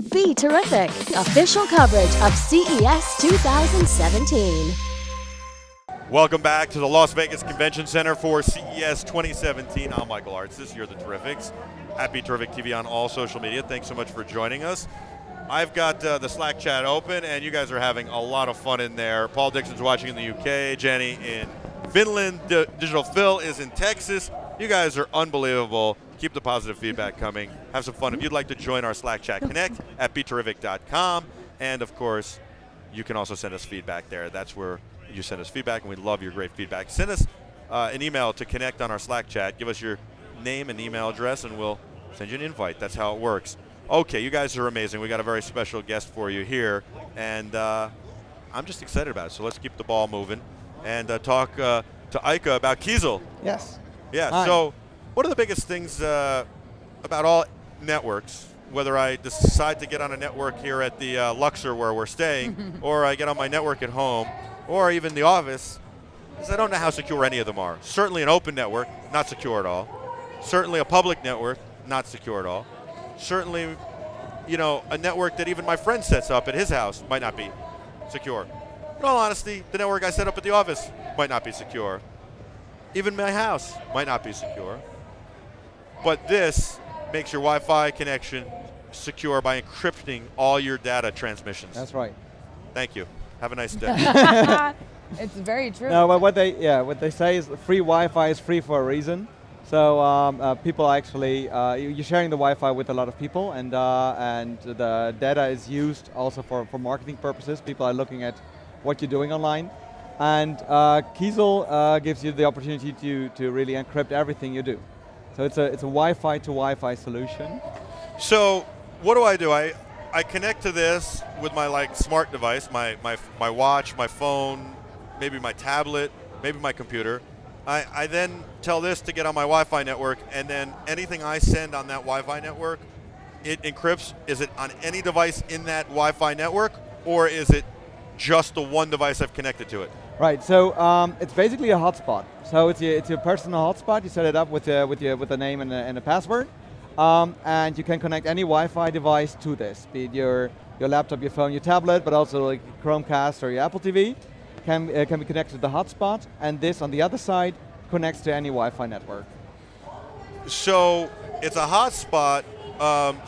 BeTerrific, official coverage of CES 2017. Welcome back to the Las Vegas Convention Center for CES 2017. I'm Michael Artz. This year, the Terrifics at BeTerrific TV on all social media. Thanks so much for joining us. I've got the Slack chat open, and you guys are having a lot of fun in there. Paul Dixon's watching in the UK, Jenny in Finland, Digital Phil is in Texas. You guys are unbelievable. Keep the positive feedback coming. Have some fun. If you'd like to join our Slack chat, connect at BeTerrific.com. And of course, you can also send us feedback there. That's where you send us feedback, and we love your great feedback. Send us an email to connect on our Slack chat. Give us your name and email address, and we'll send you an invite. That's how it works. Okay, you guys are amazing. We got a very special guest for you here, and I'm just excited about it. So let's keep the ball moving and talk to Aike about Keezel. Yes. Yeah, Hi. So what are the biggest things about all networks, whether I decide to get on a network here at the Luxor where we're staying, or I get on my network at home, or even the office, is I don't know how secure any of them are. Certainly an open network, not secure at all. Certainly a public network, not secure at all. Certainly, you know, a network that even my friend sets up at his house might not be secure. In all honesty, the network I set up at the office might not be secure. Even my house might not be secure. But this makes your Wi-Fi connection secure by encrypting all your data transmissions. That's right. Thank you. Have a nice day. It's very true. No, but what they say is free Wi-Fi is free for a reason. So people actually you're sharing the Wi-Fi with a lot of people, and the data is used also for marketing purposes. People are looking at what you're doing online, and Keezel gives you the opportunity to really encrypt everything you do. So it's a Wi-Fi to Wi-Fi solution. So what do? I connect to this with my smart device, my watch, my phone, maybe my tablet, maybe my computer. I then tell this to get on my Wi-Fi network, and then anything I send on that Wi-Fi network, it encrypts. Is it on any device in that Wi-Fi network, or is it just the one device I've connected to it? Right. So it's basically a hotspot. So it's your personal hotspot. You set it up with a name and a password, and you can connect any Wi-Fi device to this, be it your laptop, your phone, your tablet, but also like Chromecast or your Apple TV. Can be connected to the hotspot, and this on the other side connects to any Wi-Fi network. So it's a hotspot.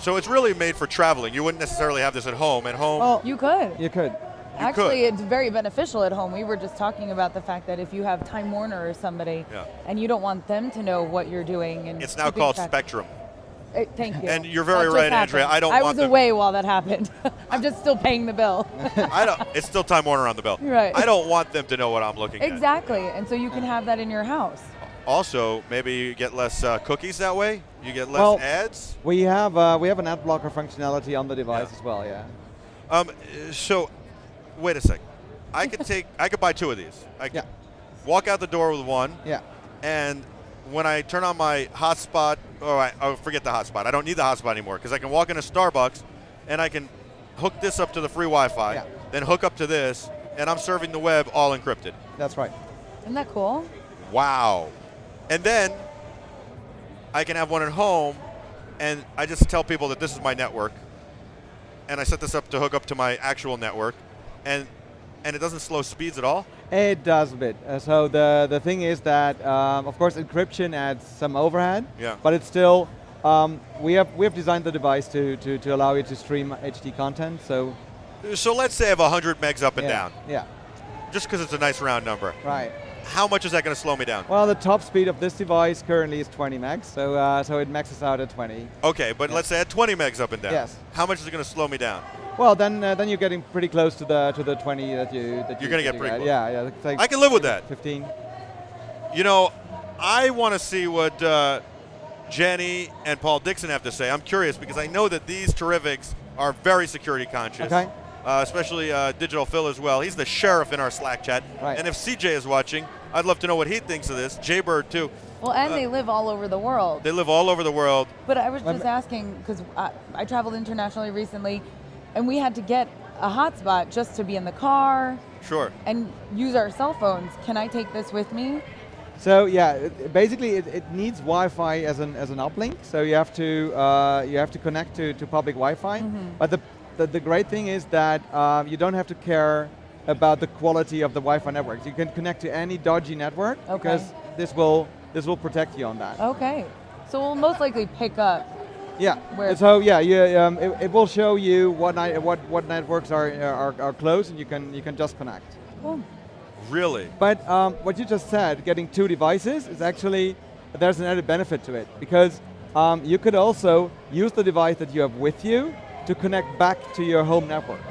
So it's really made for traveling. You wouldn't necessarily have this at home. At home, Well, You could. you could. Actually, it's very beneficial at home. We were just talking about the fact that if you have Time Warner or somebody, and you don't want them to know what you're doing, and it's now called Spectrum. Thank you. And you're very That just right, Andrea. happened. I was them- away while that happened. I'm just still paying the bill. It's still Time Warner on the bill. Right. I don't want them to know what I'm looking at. Exactly, and so you can have that in your house. Also, maybe you get less cookies that way. You get less ads. We have an ad blocker functionality on the device as well. Yeah. So, wait a sec. I could buy two of these. I could walk out the door with one. Yeah. And when I turn on my hotspot, I forget the hotspot. I don't need the hotspot anymore because I can walk into Starbucks and I can hook this up to the free Wi-Fi, then hook up to this, and I'm serving the web all encrypted. That's right. Isn't that cool? Wow. And then I can have one at home, and I just tell people that this is my network, and I set this up to hook up to my actual network, and it doesn't slow speeds at all? It does a bit. So the thing is that, of course, encryption adds some overhead. Yeah. But it's still, we have designed the device to allow you to stream HD content. So let's say I have 100 megs up and down. Yeah. Just because it's a nice round number. Right. How much is that going to slow me down? Well, the top speed of this device currently is 20 megs. So it maxes out at 20. Okay, but let's say I had 20 megs up and down. Yes. How much is it going to slow me down? Well, then you're getting pretty close to the 20 that you're going to get pretty close. Yeah. It's like I can live with that. 15. You know, I want to see what Jenny and Paul Dixon have to say. I'm curious because I know that these Terrifics are very security conscious. Okay. Especially Digital Phil as well. He's the sheriff in our Slack chat. Right. And if CJ is watching, I'd love to know what he thinks of this. Jaybird too. Well, and they live all over the world. They live all over the world. But I was just asking, because I traveled internationally recently, and we had to get a hotspot just to be in the car Sure. and use our cell phones. Can I take this with me? So yeah, basically it needs Wi-Fi as an uplink. So you have to connect to public Wi-Fi. But the great thing is that you don't have to care about the quality of the Wi-Fi network. You can connect to any dodgy network because this will protect you on that. Okay. So we'll most likely pick up. Yeah. Where So yeah, it will show you what networks are close, and you can just connect. Cool. Really? But what you just said, getting 2 devices, is actually, there's an added benefit to it, because you could also use the device that you have with you to connect back to your home network.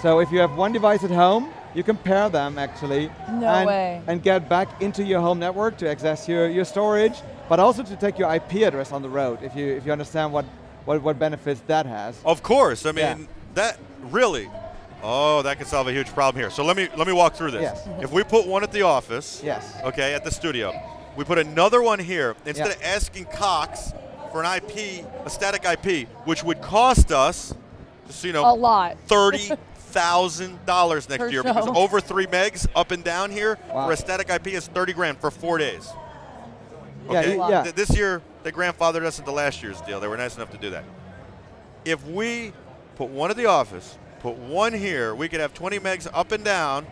So if you have 1 device at home, you can pair them actually and get back into your home network to access your storage, but also to take your IP address on the road, if you understand what benefits that has. Of course. I mean, that really. Oh, that could solve a huge problem here. So let me walk through this. Yes. If we put one at the office, yes, at the studio, we put another one here, instead of asking Cox for an IP, a static IP, which would cost us, just so you know, a lot. $30,000 next year, because over 3 megs up and down here for a static IP is $30,000 for 4 days. Okay? Yeah. This year, they grandfathered us into last year's deal. They were nice enough to do that. If we put one at the office, put one here, we could have 20 megs up and down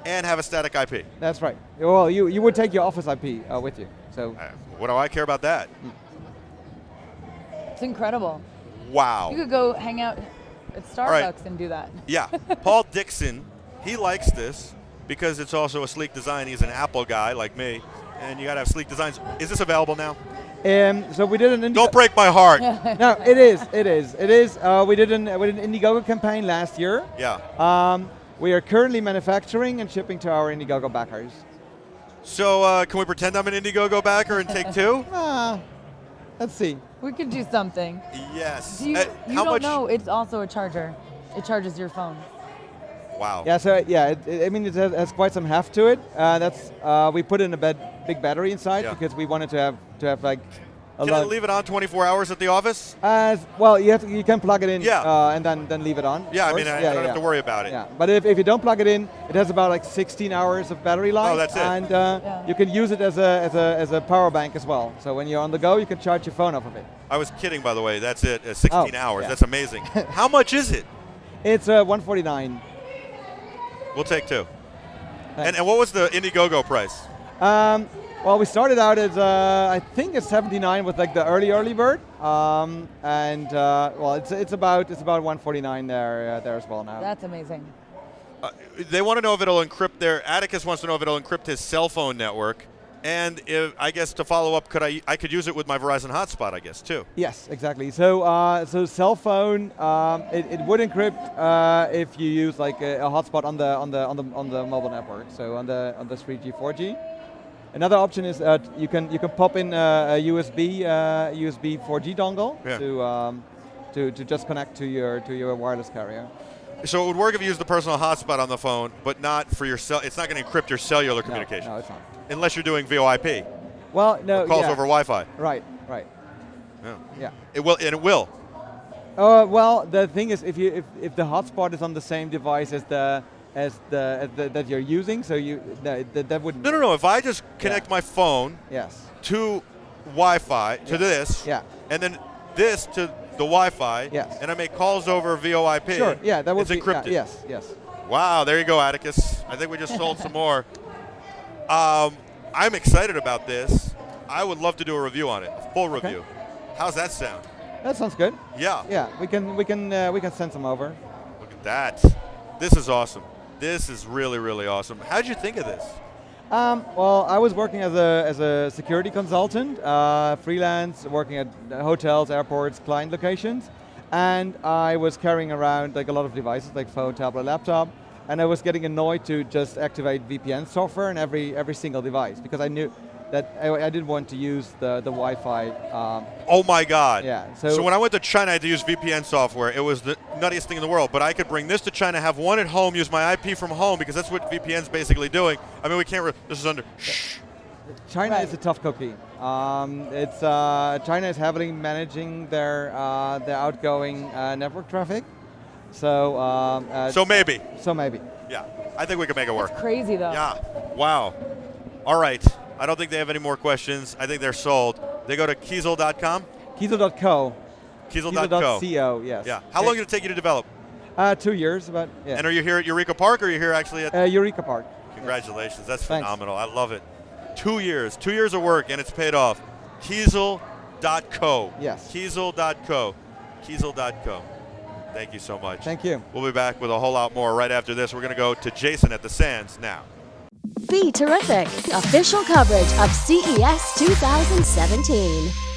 and have a static IP. That's right. Well, you would take your office IP with you. So what do I care about that? It's incredible. Wow. You could go hang out at Starbucks and do that. Yeah. Paul Dixon, he likes this because it's also a sleek design. He's an Apple guy like me, and you got to have sleek designs. Is this available now? So we did an Don't break my heart. No, it is. We did an Indiegogo campaign last year. Yeah. We are currently manufacturing and shipping to our Indiegogo backers. So can we pretend I'm an Indiegogo backer and take 2? Let's see. We could do something. Yes. You how don't much? know, it's also a charger. It charges your phone. Wow. Yeah. So yeah, it has quite some heft to it. We put in a big battery inside because we wanted to have like a Can I leave it on 24 hours at the office? Well, you can plug it in and then leave it on. Yeah, I mean, I don't have to worry about it. Yeah, but if you don't plug it in, it has about like 16 hours of battery life. Oh, that's it. And you can use it as a power bank as well. So when you're on the go, you can charge your phone off of it. I was kidding, by the way. That's it. 16 hours. Yeah. That's amazing. How much is it? It's $149. We'll take 2. And what was the Indiegogo price? Well, we started out as I think it's 79 with like the early bird, well, it's about 149 there as well now. That's amazing. They want to know if it'll encrypt Atticus wants to know if it'll encrypt his cell phone network, and if, I guess to follow up, I could use it with my Verizon hotspot, I guess too. Yes, exactly. So cell phone, it would encrypt if you use like a hotspot on the mobile network, so on the 3G 4G. Another option is you can pop in a USB 4G dongle to just connect to your wireless carrier. So it would work if you use the personal hotspot on the phone, but not for your cell. It's not going to encrypt your cellular communication. No, it's not. Unless you're doing VoIP. Well, no. Calls over Wi-Fi. Right. Yeah. It will, and it will. Well, the thing is, if the hotspot is on the same device as that you're using, so that wouldn't. No. If I just connect my phone to Wi-Fi to this, and then this to the Wi-Fi, and I make calls over VoIP. Sure. Yeah, that would be encrypted. Yes. Wow, there you go, Atticus. I think we just sold some more. I'm excited about this. I would love to do a review on it, a full review. How's that sound? That sounds good. Yeah. Yeah, we can send some over. Look at that. This is awesome. This is really, really awesome. How'd you think of this? Well, I was working as a security consultant, freelance, working at hotels, airports, client locations, and I was carrying around like a lot of devices, like phone, tablet, laptop, and I was getting annoyed to just activate VPN software in every single device because I knew that I didn't want to use the Wi-Fi. Oh my God! Yeah. So when I went to China, I had to use VPN software. It was the nuttiest thing in the world. But I could bring this to China, have one at home, use my IP from home because that's what VPN's basically doing. I mean, we can't. This is under. China is a tough cookie. China is heavily managing their outgoing network traffic. So. So maybe. So maybe. Yeah, I think we can make it work. That's crazy though. Yeah. Wow. All right. I don't think they have any more questions. I think they're sold. They go to Keezel.com? Keezel.co. Keezel.co. Keezel.co, yes. Yeah. How long did it take you to develop? 2 years, about, yeah. And are you here at Eureka Park, or are you here actually at? Eureka Park. Congratulations. That's Thanks. phenomenal. I love it. 2 years. 2 years of work, and it's paid off. Keezel.co. Yes. Keezel.co. Keezel.co. Thank you so much. Thank you. We'll be back with a whole lot more right after this. We're going to go to Jason at the Sands now. BeTerrific, official coverage of CES 2017.